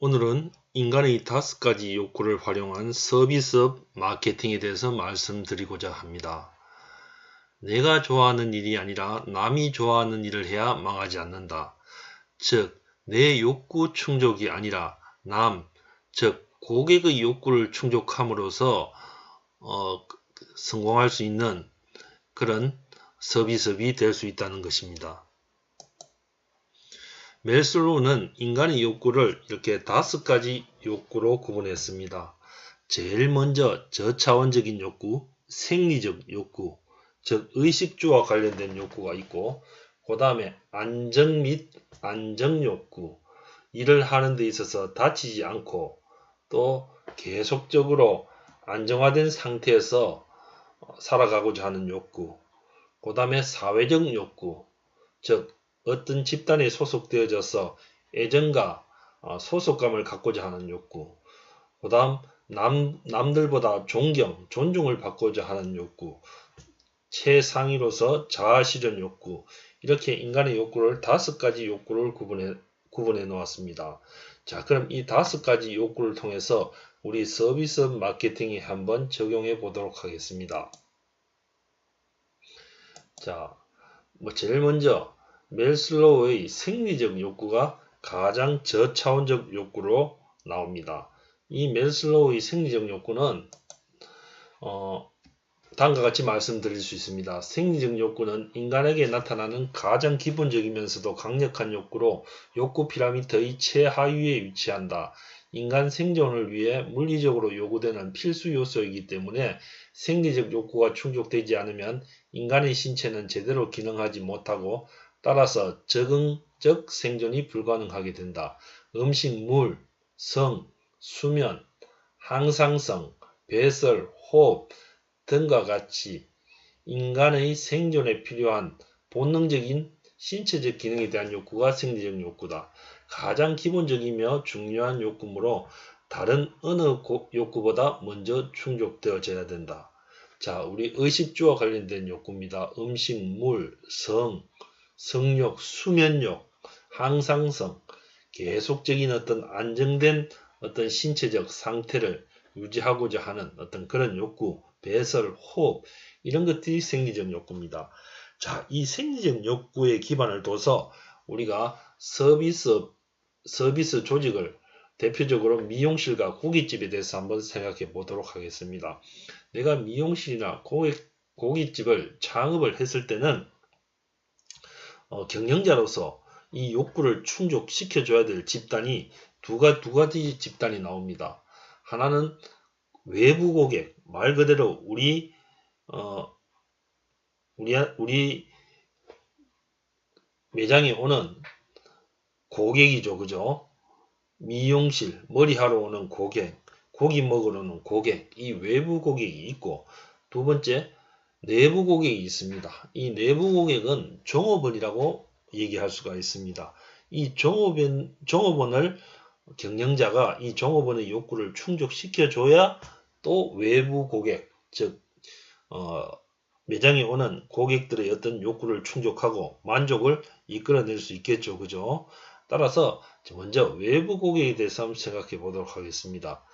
오늘은 인간의 5가지 욕구를 활용한 서비스업 마케팅에 대해서 말씀드리고자 합니다. 내가 좋아하는 일이 아니라 남이 좋아하는 일을 해야 망하지 않는다. 즉, 내 욕구 충족이 아니라 즉 고객의 욕구를 충족함으로써 성공할 수 있는 그런 서비스업이 될 수 있다는 것입니다. 매슬로우는 인간의 욕구를 이렇게 5가지 욕구로 구분했습니다. 제일 먼저 저차원적인 욕구, 생리적 욕구, 즉 의식주와 관련된 욕구가 있고, 그 다음에 안정 및 안정 욕구, 일을 하는 데 있어서 다치지 않고 또 계속적으로 안정화된 상태에서 살아가고자 하는 욕구, 그 다음에 사회적 욕구, 즉 어떤 집단에 소속되어져서 애정과 소속감을 갖고자 하는 욕구, 그 다음 남들보다 존중을 받고자 하는 욕구, 최상위로서 자아실현 욕구, 이렇게 인간의 욕구를 5가지 욕구를 구분해 놓았습니다. 자, 그럼 이 5가지 욕구를 통해서 우리 서비스 마케팅에 한번 적용해 보도록 하겠습니다. 자, 제일 먼저 매슬로우의 생리적 욕구가 가장 저차원적 욕구로 나옵니다. 이 매슬로우의 생리적 욕구는 다음과 같이 말씀드릴 수 있습니다. 생리적 욕구는 인간에게 나타나는 가장 기본적이면서도 강력한 욕구로 욕구 피라미드의 최하위에 위치한다. 인간 생존을 위해 물리적으로 요구되는 필수 요소이기 때문에 생리적 욕구가 충족되지 않으면 인간의 신체는 제대로 기능하지 못하고 따라서 적응적 생존이 불가능하게 된다. 음식, 물, 성, 수면, 항상성, 배설, 호흡 등과 같이 인간의 생존에 필요한 본능적인 신체적 기능에 대한 욕구가 생리적 욕구다. 가장 기본적이며 중요한 욕구므로 다른 어느 욕구보다 먼저 충족되어져야 된다. 자, 우리 의식주와 관련된 욕구입니다. 음식, 물, 성, 성욕, 수면욕, 항상성, 계속적인 어떤 안정된 어떤 신체적 상태를 유지하고자 하는 어떤 그런 욕구, 배설, 호흡, 이런 것들이 생리적 욕구입니다. 자, 이 생리적 욕구에 기반을 둬서 우리가 서비스 조직을 대표적으로 미용실과 고깃집에 대해서 한번 생각해 보도록 하겠습니다. 내가 미용실이나 고깃집을 창업을 했을 때는 경영자로서 이 욕구를 충족시켜줘야 될 집단이 두 가지 집단이 나옵니다. 하나는 외부 고객, 말 그대로 우리 매장에 오는 고객이죠, 그죠? 미용실, 머리하러 오는 고객, 고기 먹으러 오는 고객, 이 외부 고객이 있고, 두 번째 내부 고객이 있습니다. 이 내부 고객은 종업원이라고 얘기할 수가 있습니다. 이 종업원을 경영자가 이 종업원의 욕구를 충족시켜줘야 또 외부 고객, 즉 매장에 오는 고객들의 어떤 욕구를 충족하고 만족을 이끌어낼 수 있겠죠, 그죠? 따라서 먼저 외부 고객에 대해서 한번 생각해 보도록 하겠습니다.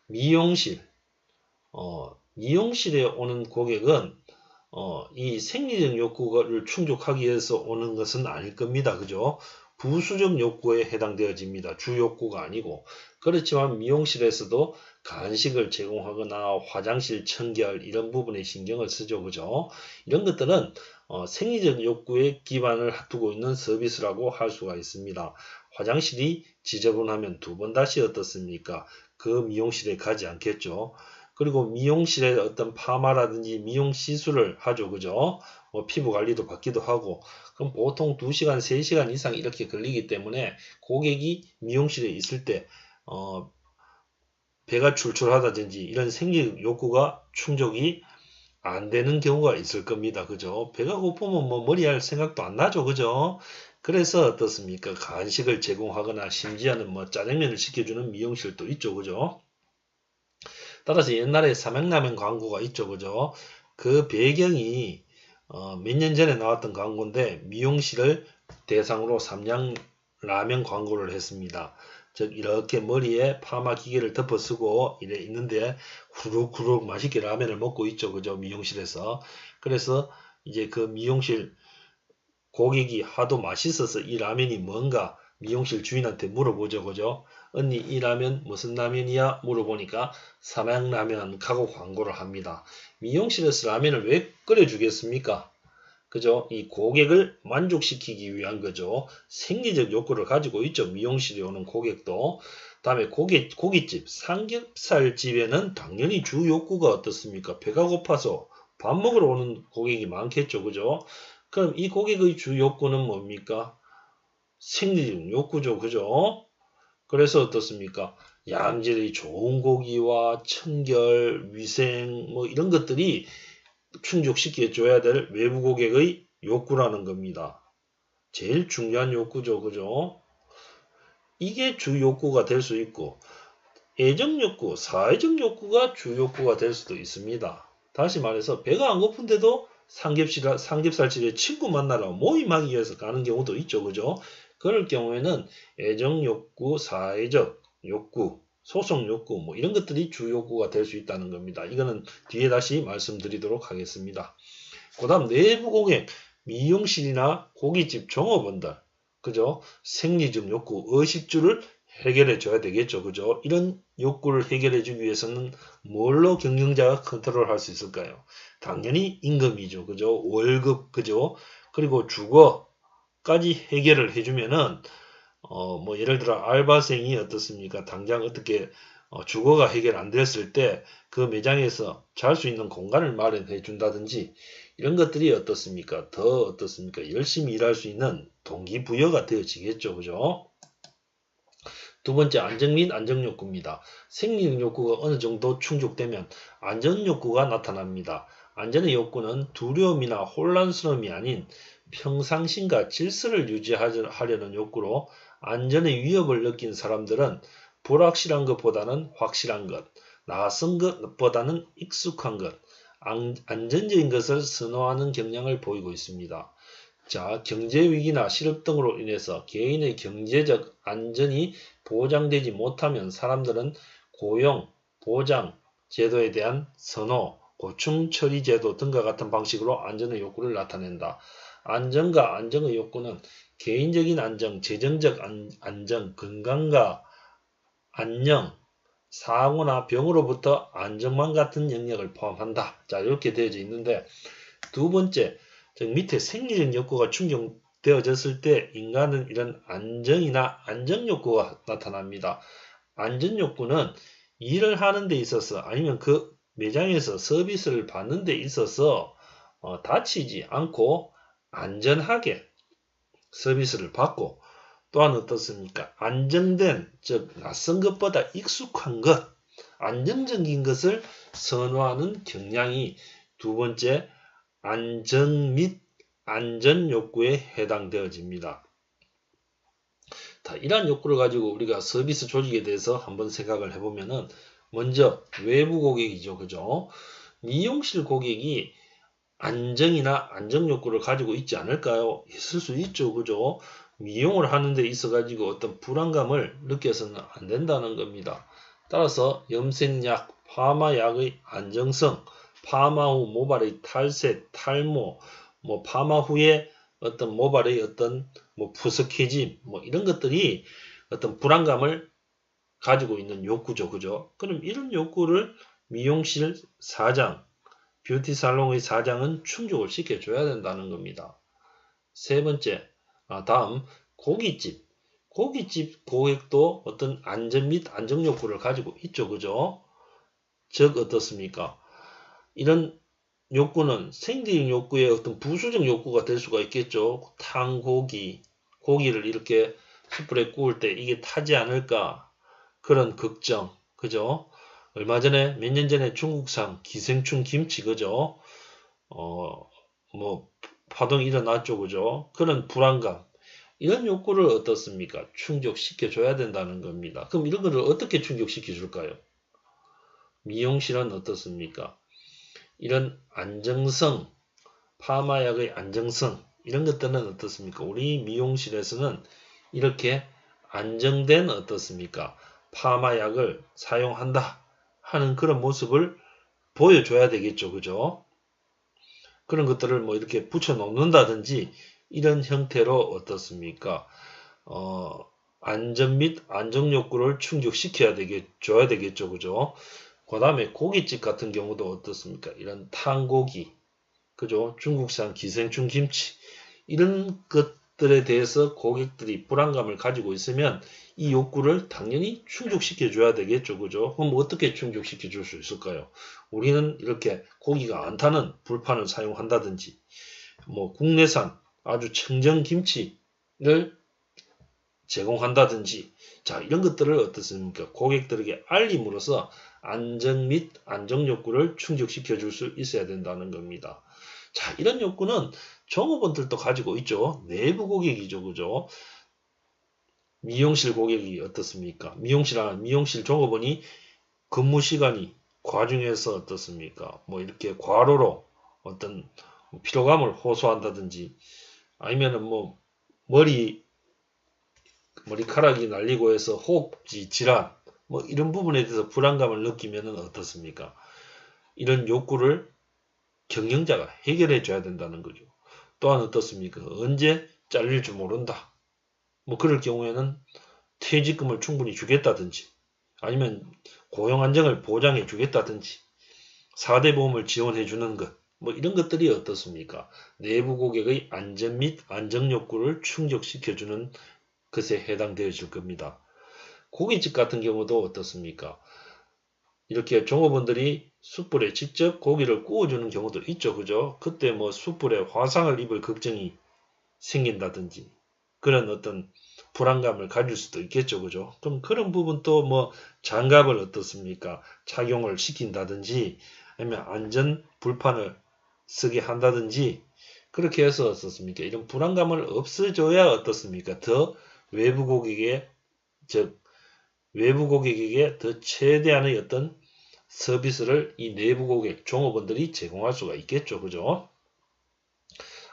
미용실에 오는 고객은 이 생리적 욕구를 충족하기 위해서 오는 것은 아닐 겁니다. 그죠? 부수적 욕구에 해당되어집니다. 주 욕구가 아니고. 그렇지만 미용실에서도 간식을 제공하거나 화장실 청결 이런 부분에 신경을 쓰죠. 그죠? 이런 것들은 생리적 욕구에 기반을 두고 있는 서비스라고 할 수가 있습니다. 화장실이 지저분하면 두 번 다시 어떻습니까? 그 미용실에 가지 않겠죠. 그리고 미용실에 어떤 파마라든지 미용 시술을 하죠. 그죠? 피부 관리도 받기도 하고, 그럼 보통 2시간, 3시간 이상 이렇게 걸리기 때문에 고객이 미용실에 있을 때, 배가 출출하다든지 이런 생리적 욕구가 충족이 안 되는 경우가 있을 겁니다. 그죠? 배가 고프면 머리할 생각도 안 나죠. 그죠? 그래서 어떻습니까? 간식을 제공하거나 심지어는 짜장면을 시켜주는 미용실도 있죠. 그죠? 따라서 옛날에 삼양라면 광고가 있죠. 그죠? 그 배경이 몇 년 전에 나왔던 광고인데 미용실을 대상으로 삼양라면 광고를 했습니다. 즉 이렇게 머리에 파마 기계를 덮어 쓰고 이래 있는데 후룩후룩 맛있게 라면을 먹고 있죠. 그죠? 미용실에서. 그래서 이제 그 미용실 고객이 하도 맛있어서 이 라면이 뭔가 미용실 주인한테 물어보죠. 그죠? 언니 이 라면 무슨 라면이야? 물어보니까 삼양라면 하고 광고를 합니다. 미용실에서 라면을 왜 끓여주겠습니까? 그죠? 이 고객을 만족시키기 위한 거죠. 생리적 욕구를 가지고 있죠. 미용실에 오는 고객도. 다음에 고깃집, 삼겹살집에는 당연히 주 욕구가 어떻습니까? 배가 고파서 밥 먹으러 오는 고객이 많겠죠. 그죠? 그럼 이 고객의 주 욕구는 뭡니까? 생리적 욕구죠. 그죠? 그래서 어떻습니까? 양질의 좋은 고기와 청결, 위생, 뭐 이런 것들이 충족시켜 줘야 될 외부 고객의 욕구라는 겁니다. 제일 중요한 욕구죠. 그죠? 이게 주 욕구가 될 수 있고 애정 욕구, 사회적 욕구가 주 욕구가 될 수도 있습니다. 다시 말해서 배가 안 고픈데도 삼겹살집에 친구 만나러 모임하기 위해서 가는 경우도 있죠. 그죠? 그럴 경우에는 애정 욕구, 사회적 욕구, 소속 욕구 뭐 이런 것들이 주 욕구가 될 수 있다는 겁니다. 이거는 뒤에 다시 말씀드리도록 하겠습니다. 그 다음 내부 고객, 미용실이나 고깃집 종업원들, 그죠? 생리적 욕구, 의식주를 해결해 줘야 되겠죠. 그죠? 이런 욕구를 해결해 주기 위해서는 뭘로 경영자가 컨트롤 할 수 있을까요? 당연히 임금이죠. 그죠? 월급, 그죠? 그리고 주거까지 해결을 해주면은 뭐 예를 들어 알바생이 어떻습니까? 당장 어떻게 주거가 해결 안 됐을 때 그 매장에서 잘 수 있는 공간을 마련해 준다든지 이런 것들이 어떻습니까? 더 어떻습니까? 열심히 일할 수 있는 동기부여가 되어지겠죠. 그죠? 두 번째, 안정 및 안정욕구입니다. 생리적 욕구가 어느 정도 충족되면 안전욕구가 나타납니다. 안전의 욕구는 두려움이나 혼란스러움이 아닌 평상심과 질서를 유지하려는 욕구로 안전의 위협을 느낀 사람들은 불확실한 것보다는 확실한 것, 낯선 것보다는 익숙한 것, 안전적인 것을 선호하는 경향을 보이고 있습니다. 자, 경제위기나 실업 등으로 인해서 개인의 경제적 안전이 보장되지 못하면 사람들은 고용, 보장, 제도에 대한 선호, 고충 처리 제도 등과 같은 방식으로 안전의 욕구를 나타낸다. 안전과 안정의 욕구는 개인적인 안정, 재정적 안정, 건강과 안녕, 사고나 병으로부터 안정만 같은 영역을 포함한다. 자, 이렇게 되어져 있는데 두 번째, 밑에 생리적 욕구가 충족되어졌을 때 인간은 이런 안정이나 안정욕구가 나타납니다. 안전욕구는 일을 하는 데 있어서 아니면 그 매장에서 서비스를 받는 데 있어서 다치지 않고 안전하게 서비스를 받고 또한 어떻습니까? 안정된, 즉 낯선 것보다 익숙한 것, 안정적인 것을 선호하는 경향이 두 번째 안정 및 안전 욕구에 해당되어집니다. 이러한 욕구를 가지고 우리가 서비스 조직에 대해서 한번 생각을 해보면은 먼저 외부 고객이죠. 그죠? 미용실 고객이 안정이나 안정 욕구를 가지고 있지 않을까요? 있을 수 있죠. 그죠? 미용을 하는 데 있어 가지고 어떤 불안감을 느껴서는 안 된다는 겁니다. 따라서 염색약, 파마약의 안정성, 파마 후 모발의 탈색, 탈모, 뭐 파마 후에 어떤 모발의 어떤 뭐 푸석해짐, 뭐 이런 것들이 어떤 불안감을 가지고 있는 욕구죠. 그죠? 그럼 이런 욕구를 미용실 사장, 뷰티 살롱의 사장은 충족을 시켜줘야 된다는 겁니다. 세 번째, 다음 고깃집. 고깃집 고객도 어떤 안전 및 안정 욕구를 가지고 있죠. 그죠? 즉 어떻습니까? 이런 욕구는 생리적 욕구의 어떤 부수적 욕구가 될 수가 있겠죠. 탄 고기를 이렇게 숯불에 구울 때 이게 타지 않을까 그런 걱정, 그죠? 얼마 전에 몇 년 전에 중국산 기생충 김치, 그죠? 뭐 파동이 일어났죠, 그죠? 그런 불안감, 이런 욕구를 어떻습니까? 충족시켜 줘야 된다는 겁니다. 그럼 이런 거를 어떻게 충족시켜 줄까요? 미용실은 어떻습니까? 이런 안정성, 파마약의 안정성, 이런 것들은 어떻습니까? 우리 미용실에서는 이렇게 안정된 어떻습니까? 파마약을 사용한다 하는 그런 모습을 보여줘야 되겠죠. 그죠? 그런 것들을 뭐 이렇게 붙여 놓는다든지 이런 형태로 어떻습니까? 안전 및 안정 욕구를 줘야 되겠죠. 그죠? 그 다음에 고깃집 같은 경우도 어떻습니까? 이런 탕고기, 그죠? 중국산 기생충 김치, 이런 것들에 대해서 고객들이 불안감을 가지고 있으면 이 욕구를 당연히 충족시켜 줘야 되겠죠. 그죠? 그럼 어떻게 충족시켜 줄 수 있을까요? 우리는 이렇게 고기가 안 타는 불판을 사용한다든지, 뭐 국내산 아주 청정 김치를 제공한다든지, 자, 이런 것들을 어떻습니까? 고객들에게 알림으로써 안정 및 안정 욕구를 충족시켜 줄 수 있어야 된다는 겁니다. 자, 이런 욕구는 종업원들도 가지고 있죠. 내부 고객이죠. 그죠? 미용실 고객이 어떻습니까? 미용실 종업원이 근무 시간이 과중해서 어떻습니까? 뭐 이렇게 과로로 어떤 피로감을 호소한다든지, 아니면은 뭐 머리카락이 날리고 해서 호흡기 질환, 뭐 이런 부분에 대해서 불안감을 느끼면은 어떻습니까? 이런 욕구를 경영자가 해결해 줘야 된다는 거죠. 또한 어떻습니까? 언제 잘릴 줄 모른다. 뭐 그럴 경우에는 퇴직금을 충분히 주겠다든지, 아니면 고용 안정을 보장해 주겠다든지, 4대 보험을 지원해 주는 것, 뭐 이런 것들이 어떻습니까? 내부 고객의 안전 및 안정 욕구를 충족시켜 주는 것에 해당되어질 겁니다. 고깃집 같은 경우도 어떻습니까? 이렇게 종업원들이 숯불에 직접 고기를 구워주는 경우도 있죠. 그죠? 그때 뭐 숯불에 화상을 입을 걱정이 생긴다든지 그런 어떤 불안감을 가질 수도 있겠죠. 그죠? 그럼 그런 부분도 뭐 장갑을 어떻습니까? 착용을 시킨다든지, 아니면 안전 불판을 쓰게 한다든지, 그렇게 해서 어떻습니까? 이런 불안감을 없애줘야 어떻습니까? 더 외부 고객의, 즉 외부 고객에게 더 최대한의 어떤 서비스를 이 내부 고객, 종업원들이 제공할 수가 있겠죠. 그죠?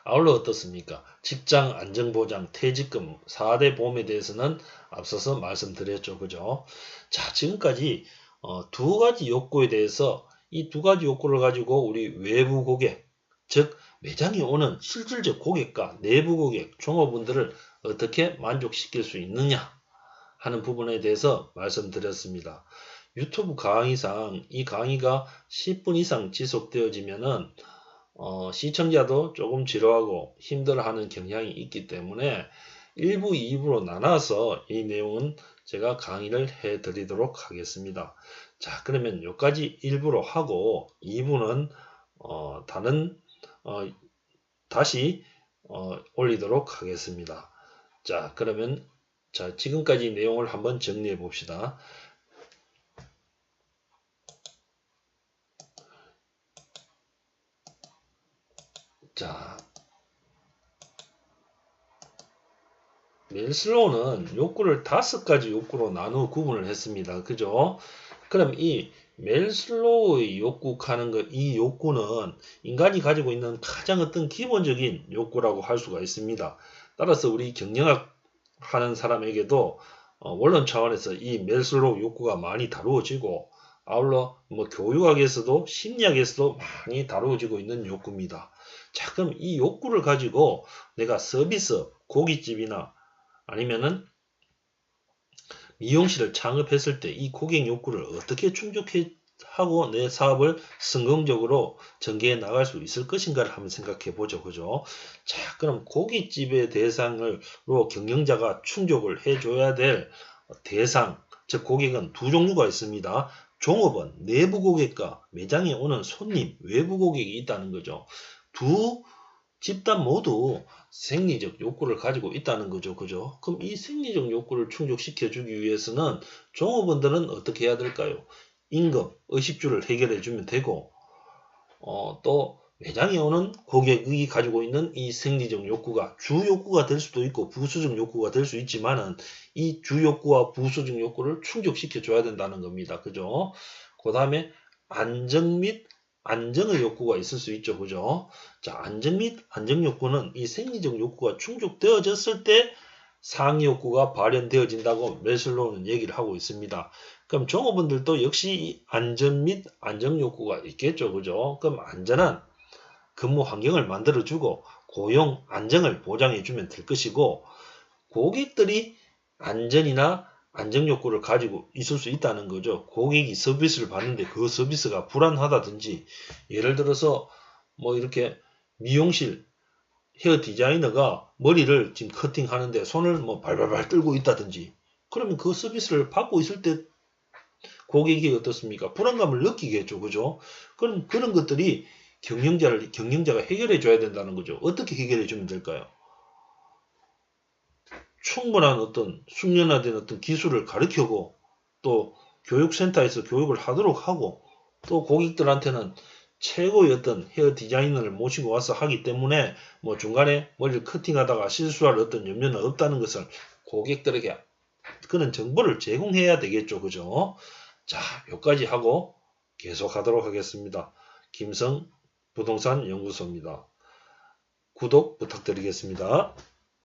아울러 어떻습니까? 직장 안정보장, 퇴직금, 4대 보험에 대해서는 앞서서 말씀드렸죠. 그죠? 자, 지금까지 두 가지 욕구에 대해서 이 두 가지 욕구를 가지고 우리 외부 고객, 즉 매장에 오는 실질적 고객과 내부 고객, 종업원들을 어떻게 만족시킬 수 있느냐 하는 부분에 대해서 말씀드렸습니다. 유튜브 강의상 이 강의가 10분 이상 지속되어지면은 시청자도 조금 지루하고 힘들어하는 경향이 있기 때문에 1부, 2부로 나눠서 이 내용은 제가 강의를 해 드리도록 하겠습니다. 자, 그러면 여기까지 1부로 하고 2부는 다시 올리도록 하겠습니다. 자, 그러면 지금까지 내용을 한번 정리해 봅시다. 자, 멜슬로우는 욕구를 5가지 욕구로 나누어 구분을 했습니다. 그죠? 그럼 이 멜슬로우의 욕구하는 것, 이 욕구는 인간이 가지고 있는 가장 어떤 기본적인 욕구라고 할 수가 있습니다. 따라서 우리 경영학 하는 사람에게도 원론 차원에서 이 멜슬로우 욕구가 많이 다루어지고, 아울러 뭐 교육학에서도 심리학에서도 많이 다루어지고 있는 욕구입니다. 자, 그럼 이 욕구를 가지고 내가 서비스, 고깃집이나 아니면은 미용실을 창업했을 때 이 고객 욕구를 어떻게 충족하고 내 사업을 성공적으로 전개해 나갈 수 있을 것인가를 한번 생각해 보죠. 그죠? 자, 그럼 고깃집의 대상으로 경영자가 충족을 해줘야 될 대상, 즉 고객은 두 종류가 있습니다. 종업원, 내부 고객과 매장에 오는 손님, 외부 고객이 있다는 거죠. 두 집단 모두 생리적 욕구를 가지고 있다는 거죠. 그죠? 그럼 이 생리적 욕구를 충족시켜 주기 위해서는 종업원들은 어떻게 해야 될까요? 임금, 의식주를 해결해 주면 되고, 또 매장에 오는 고객이 가지고 있는 이 생리적 욕구가 주 욕구가 될 수도 있고 부수적 욕구가 될 수 있지만은 이 주 욕구와 부수적 욕구를 충족시켜 줘야 된다는 겁니다. 그죠? 그 다음에 안정 및 안정의 욕구가 있을 수 있죠. 그죠? 자, 안정 및 안정 욕구는 이 생리적 욕구가 충족되어졌을 때 상위 욕구가 발현되어진다고 매슬로우는 얘기를 하고 있습니다. 그럼 종업원들도 역시 안전 및 안정 욕구가 있겠죠. 그죠? 그럼 안전한 근무 환경을 만들어주고 고용 안정을 보장해주면 될 것이고, 고객들이 안전이나 안정 욕구를 가지고 있을 수 있다는 거죠. 고객이 서비스를 받는데 그 서비스가 불안하다든지, 예를 들어서 뭐 이렇게 미용실 헤어 디자이너가 머리를 지금 커팅하는데 손을 뭐 발발발 떨고 있다든지, 그러면 그 서비스를 받고 있을 때 고객이 어떻습니까? 불안감을 느끼겠죠. 그죠? 그럼 그런 것들이 경영자가 해결해 줘야 된다는 거죠. 어떻게 해결해 주면 될까요? 충분한 어떤 숙련화된 어떤 기술을 가르치고, 또 교육센터에서 교육을 하도록 하고, 또 고객들한테는 최고의 어떤 헤어 디자이너를 모시고 와서 하기 때문에 뭐 중간에 머리를 커팅하다가 실수할 어떤 염려는 없다는 것을 고객들에게 그런 정보를 제공해야 되겠죠. 그죠? 자, 여기까지 하고 계속 하도록 하겠습니다. 김성 부동산 연구소입니다. 구독 부탁드리겠습니다.